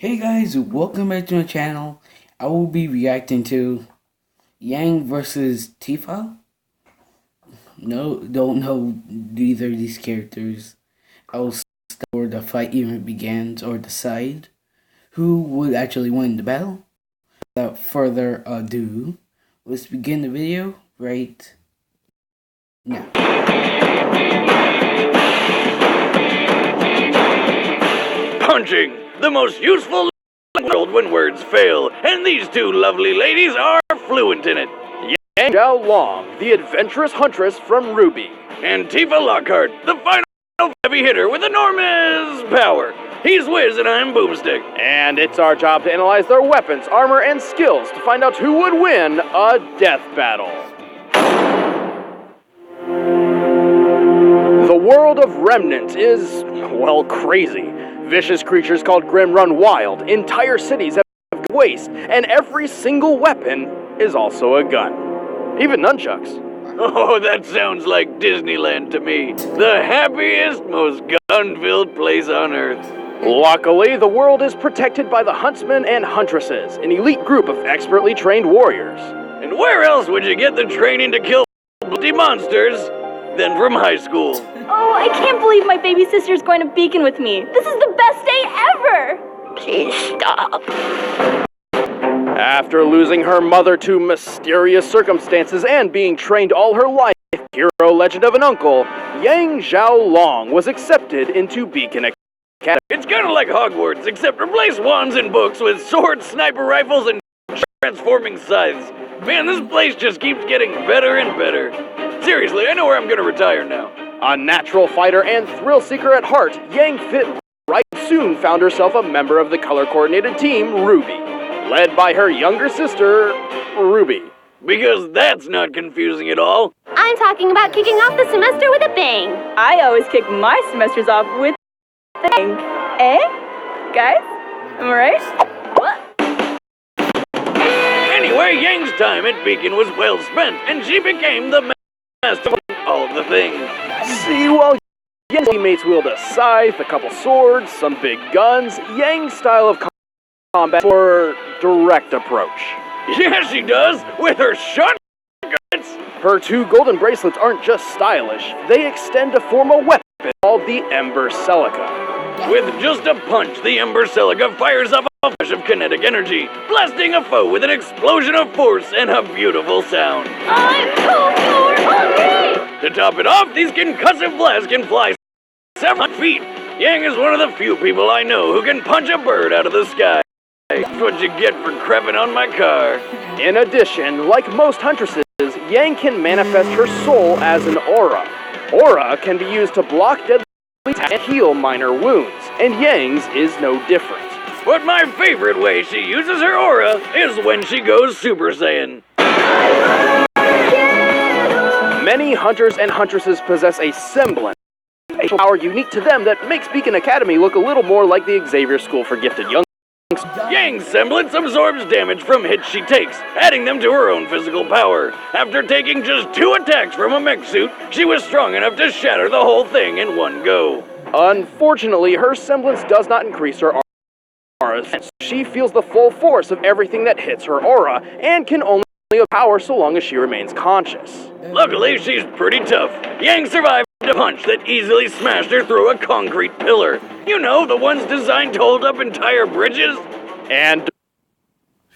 Hey guys, welcome back to my channel. I will be reacting to Yang versus Tifa. No, don't know either of these characters. I will start before the fight even begins or decide who would actually win the battle. Without further ado, let's begin the video right now. Punching, the most useful in the world when words fail, and these two lovely ladies are fluent in it. Yang Long, the adventurous huntress from Ruby. And Tifa Lockhart, the final heavy hitter with enormous power. He's Wiz and I'm Boomstick. And it's our job to analyze their weapons, armor, and skills to find out who would win a death battle. The world of Remnant is, well, crazy. Vicious creatures called Grim run wild, entire cities have gone waste, and every single weapon is also a gun. Even nunchucks. Oh, that sounds like Disneyland to me. The happiest, most gun-filled place on Earth. Luckily, the world is protected by the Huntsmen and Huntresses, an elite group of expertly trained warriors. And where else would you get the training to kill bloody monsters than from high school? Oh, I can't believe my baby sister's going to Beacon with me. This is the best day ever! Please stop. After losing her mother to mysterious circumstances and being trained all her life, hero legend of an uncle, Yang Long was accepted into Beacon Academy. It's kind of like Hogwarts, except replace wands and books with swords, sniper rifles, and transforming scythes. Man, this place just keeps getting better and better. Seriously, I know where I'm gonna retire now. A natural fighter and thrill seeker at heart, Yang fit right soon found herself a member of the color-coordinated team, Ruby, led by her younger sister, Ruby. Because that's not confusing at all. I'm talking about kicking off the semester with a bang. I always kick my semesters off with a bang. Eh? Guys? Am I right? Anyway, Yang's time at Beacon was well spent, and she became the master of all the things. See, while Yang's teammates wield a scythe, a couple swords, some big guns, Yang's style of combat more direct approach. Yeah, she does, with her shotguns. Her two golden bracelets aren't just stylish, they extend to form a weapon called the Ember Celica. With just a punch, the Ember Celica fires off a flash of kinetic energy, blasting a foe with an explosion of force and a beautiful sound. I'm so hungry! To top it off, these concussive blasts can fly several feet. Yang is one of the few people I know who can punch a bird out of the sky. That's what you get for crapping on my car. In addition, like most huntresses, Yang can manifest her soul as an aura. Aura can be used to block deadly attacks and heal minor wounds, and Yang's is no different. But my favorite way she uses her aura is when she goes Super Saiyan. Many hunters and huntresses possess a semblance of a power unique to them that makes Beacon Academy look a little more like the Xavier School for Gifted Young. Yang's semblance absorbs damage from hits she takes, adding them to her own physical power. After taking just 2 attacks from a mech suit, she was strong enough to shatter the whole thing in one go. Unfortunately, her semblance does not increase her aura. She feels the full force of everything that hits her aura, and can only have power so long as she remains conscious. Luckily, she's pretty tough. Yang survived a punch that easily smashed her through a concrete pillar. You know, the ones designed to hold up entire bridges? And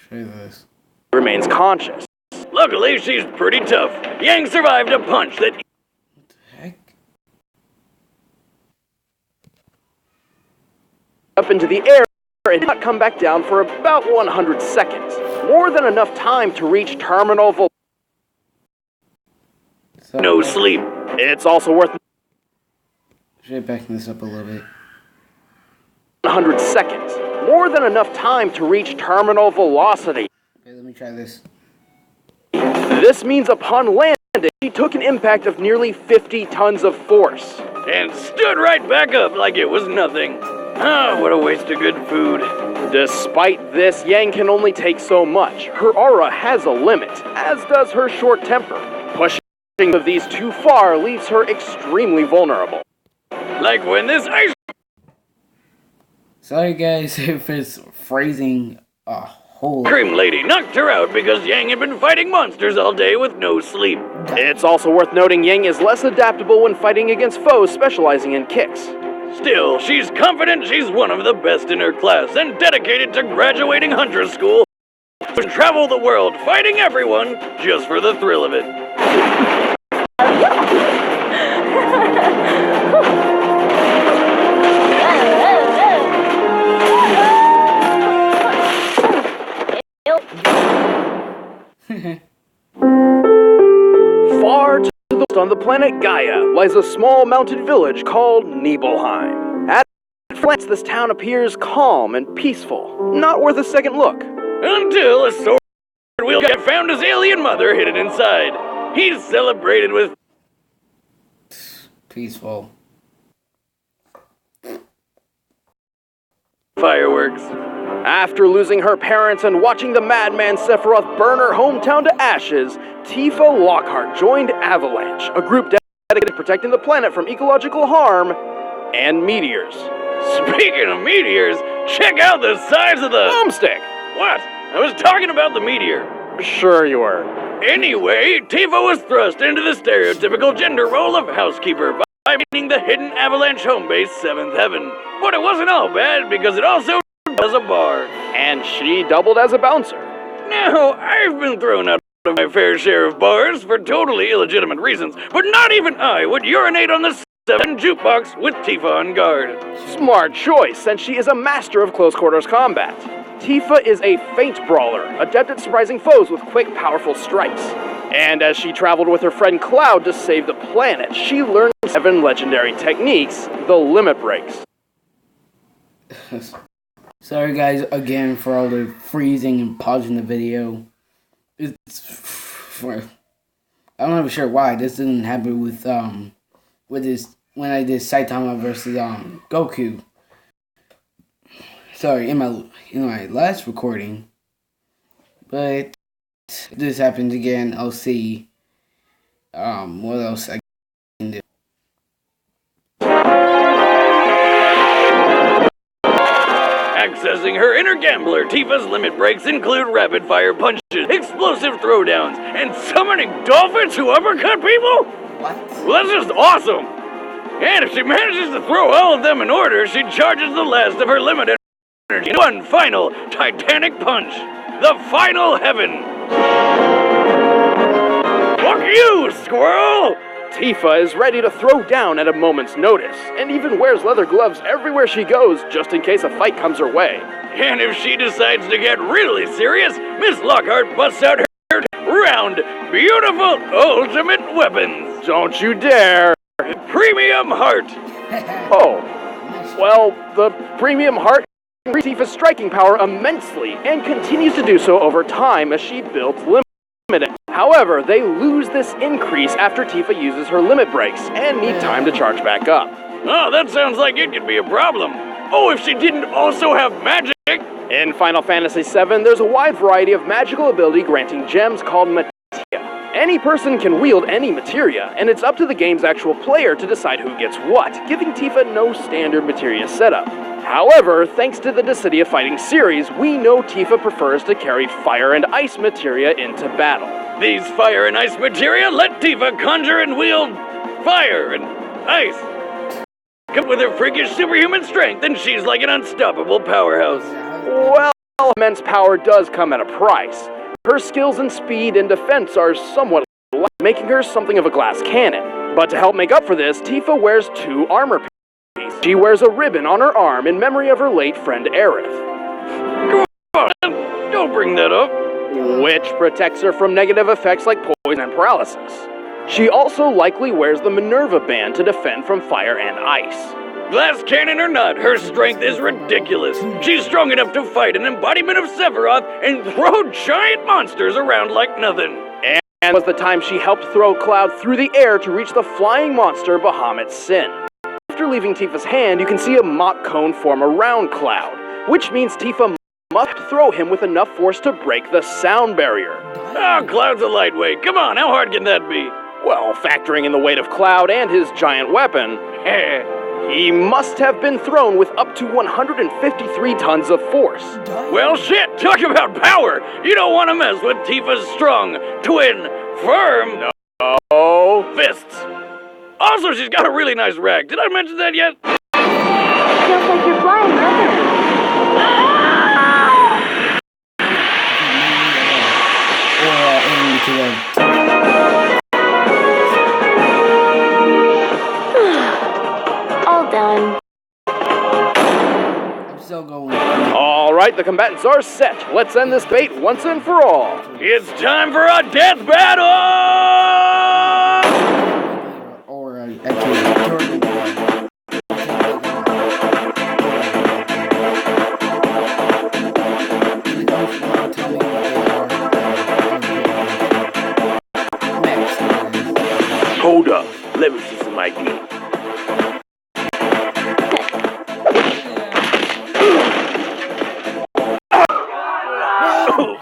Show this. remains conscious. Luckily, she's pretty tough. Yang survived a punch that... What the heck? Up into the air and did not come back down for about 100 seconds. More than enough time to reach terminal velocity. No sleep. It's also worth Should I back this up a little bit? 100 seconds. More than enough time to reach terminal velocity. Okay, let me try this. This means upon landing, she took an impact of nearly 50 tons of force. And stood right back up like it was nothing. Ah, what a waste of good food. Despite this, Yang can only take so much. Her aura has a limit, as does her short temper. Pushing of these too far leaves her extremely vulnerable. Like when this ice Sorry guys if it's phrasing a whole Cream Lady knocked her out because Yang had been fighting monsters all day with no sleep. It's also worth noting Yang is less adaptable when fighting against foes specializing in kicks. Still, she's confident she's one of the best in her class and dedicated to graduating Huntress School and travel the world fighting everyone just for the thrill of it. Far to the west on the planet Gaia lies a small mountain village called Nibelheim. At first glance, this town appears calm and peaceful, not worth a second look. Until a sword wheel guy found his alien mother hidden inside. He's celebrated with peaceful. fireworks. After losing her parents and watching the madman Sephiroth burn her hometown to ashes, Tifa Lockhart joined Avalanche, a group dedicated to protecting the planet from ecological harm and meteors. Speaking of meteors, check out the size of the Boomstick! What? I was talking about the meteor. Sure you were. Anyway, Tifa was thrust into the stereotypical gender role of housekeeper by meeting the hidden Avalanche home base 7th Heaven. But it wasn't all bad because it also was a bar. And she doubled as a bouncer. Now, I've been thrown out of my fair share of bars for totally illegitimate reasons, but not even I would urinate on the 7 jukebox with Tifa on guard. Smart choice, since she is a master of close quarters combat. Tifa is a feint brawler, adept at surprising foes with quick, powerful strikes. And as she traveled with her friend Cloud to save the planet, she learned 7 legendary techniques, the limit breaks. Sorry guys again for all the freezing and pausing the video. It's for I'm not even sure why this didn't happen with this when I did Saitama versus Goku. Sorry, in my last recording. But if this happens again, I'll see what else I can do. Accessing her inner gambler, Tifa's limit breaks include rapid-fire punches, explosive throwdowns, and summoning dolphins who uppercut people? What? Well, that's just awesome! And if she manages to throw all of them in order, she charges the last of her limit energy in one final titanic punch. The final heaven! Fuck you, squirrel! Tifa is ready to throw down at a moment's notice, and even wears leather gloves everywhere she goes just in case a fight comes her way. And if she decides to get really serious, Miss Lockhart busts out her round, beautiful ultimate weapons. Don't you dare! Premium heart! Oh, well, the premium heart increases Tifa's striking power immensely, and continues to do so over time as she builds limit. However, they lose this increase after Tifa uses her limit breaks, and need time to charge back up. Oh, that sounds like it could be a problem. Oh, if she didn't also have magic! In Final Fantasy VII, there's a wide variety of magical ability granting gems called materia. Any person can wield any materia, and it's up to the game's actual player to decide who gets what, giving Tifa no standard materia setup. However, thanks to the Dissidia Fighting series, we know Tifa prefers to carry fire and ice materia into battle. These fire and ice materia let Tifa conjure and wield fire and ice. Come with her freakish superhuman strength, and she's like an unstoppable powerhouse. Well, immense power does come at a price. Her skills in speed and defense are somewhat light, making her something of a glass cannon. But to help make up for this, Tifa wears 2 armor pieces. She wears a ribbon on her arm in memory of her late friend Aerith, Come on, don't bring that up. which protects her from negative effects like poison and paralysis. She also likely wears the Minerva band to defend from fire and ice. Glass cannon or not, her strength is ridiculous. She's strong enough to fight an embodiment of Sephiroth and throw giant monsters around like nothing. And was the time she helped throw Cloud through the air to reach the flying monster Bahamut's Sin. After leaving Tifa's hand, you can see a Mach cone form around Cloud, which means Tifa must throw him with enough force to break the sound barrier. Oh, Cloud's a lightweight. Come on, how hard can that be? Well, factoring in the weight of Cloud and his giant weapon, He must have been thrown with up to 153 tons of force. Well, shit, talk about power! You don't want to mess with Tifa's strong, twin, firm fists. Also, she's got a really nice rack. Did I mention that yet? Feels like you're flying, doesn't it? All done. I'm still going. All right, the combatants are set. Let's end this debate once and for all. It's time for a death battle! Or actually, Hold up. Let me see some ID.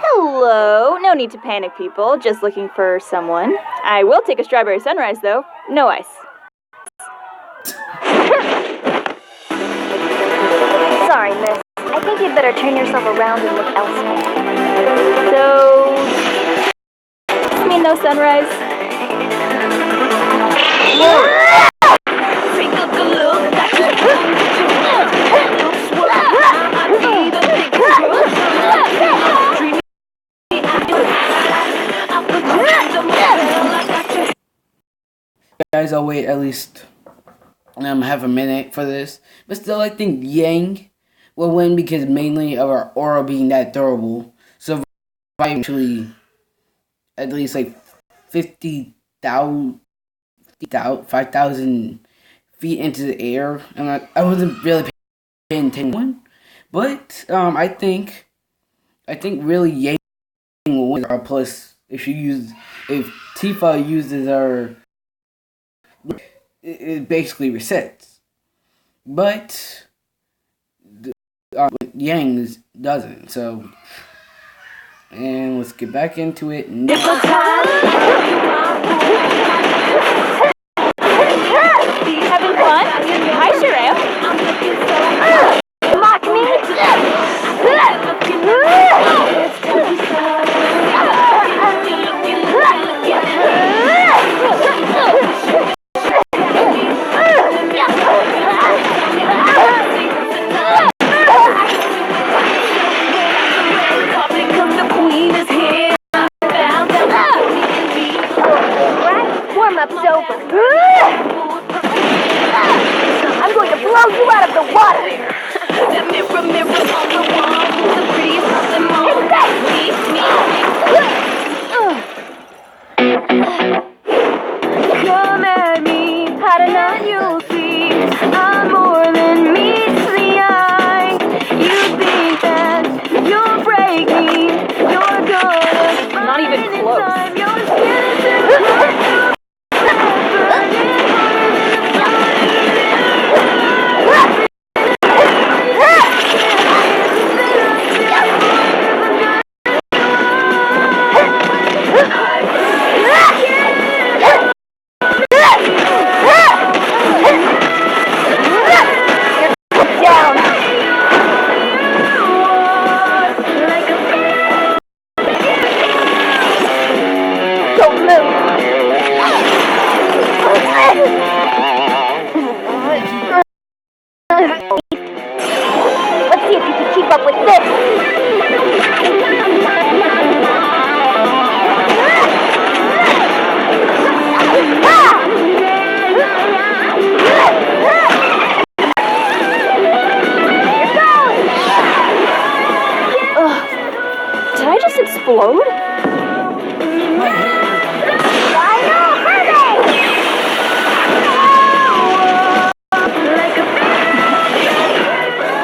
Hello. No need to panic, people. Just looking for someone. I will take a strawberry sunrise, though. No ice. Sorry, miss. I think you'd better turn yourself around and look elsewhere. So, I mean no sunrise. Guys, I'll wait at least half a minute for this. But still, I think Yang will win because mainly of our aura being that durable. So actually at least like 50,000, 5,000 feet into the air. And I wasn't really paying attention. But I think really Yang will win. Plus, if Tifa uses her, it basically resets. But Yang doesn't. So, and let's get back into it. Having fun? I sure am. Mock me? Warm-up's over. I'm going to blow you out of the water. Come at me, hot enough you'll see. I'm more than meets the eye. You think that you'll break me? You're gonna Not even close. your skin is Let's see if you can keep up with this. Did I just explode?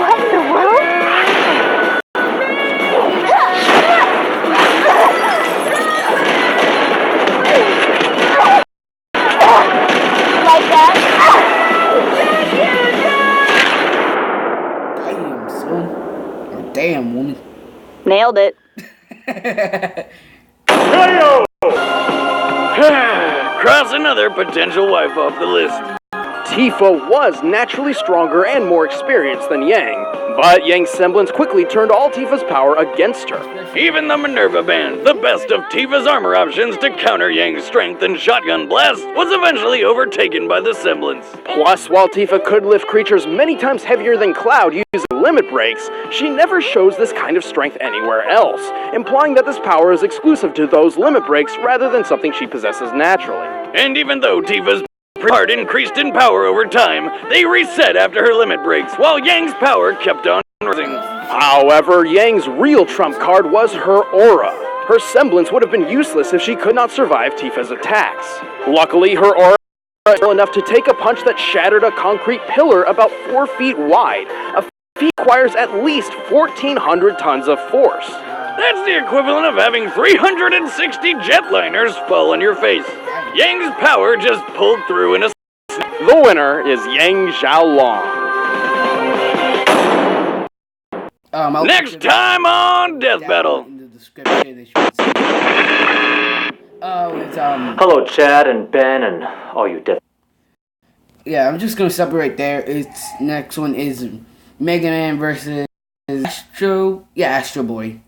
What in the world? Like that? Damn, son. Or damn, woman. Nailed it. Cross another potential wife off the list. Tifa was naturally stronger and more experienced than Yang, but Yang's semblance quickly turned all Tifa's power against her. Even the Minerva Band, the best of Tifa's armor options to counter Yang's strength and shotgun blast, was eventually overtaken by the semblance. Plus, while Tifa could lift creatures many times heavier than Cloud using limit breaks, she never shows this kind of strength anywhere else, implying that this power is exclusive to those limit breaks rather than something she possesses naturally. And even though Tifa's part increased in power over time, they reset after her limit breaks, while Yang's power kept on rising. However, Yang's real trump card was her aura. Her semblance would have been useless if she could not survive Tifa's attacks. Luckily, her aura was enough to take a punch that shattered a concrete pillar about 4 feet wide. A feat requires at least 1,400 tons of force. That's the equivalent of having 360 jetliners fall on your face. Yang's power just pulled through in a... The winner is Yang Xiaolong. Next time on Death Battle. In the description, they should say. It's Hello, Chad and Ben and all you death. Yeah, I'm just gonna stop it right there. Its next one is Mega Man versus Astro Boy,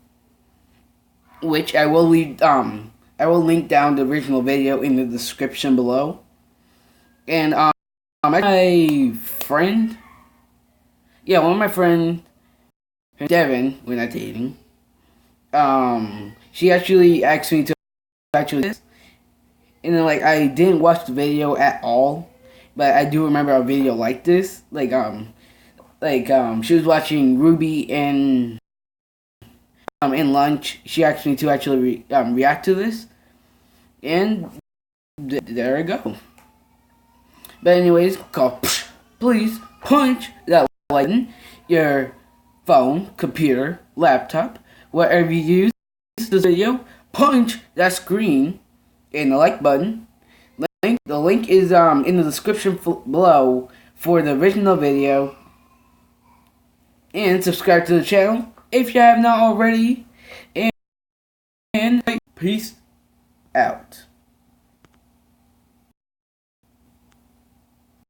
which I will leave. I will link down the original video in the description below. And my friend, one of my friends, Devin, we're not dating. She actually asked me to actually this, and then I didn't watch the video at all, but I do remember a video like this. She was watching Ruby and in lunch. She asked me to actually react to this, and there I go. But anyways, please punch that like button, your phone, computer, laptop, whatever you use this video. Punch that screen and the like button. The link is in the description below for the original video. And subscribe to the channel if you have not already. And peace out.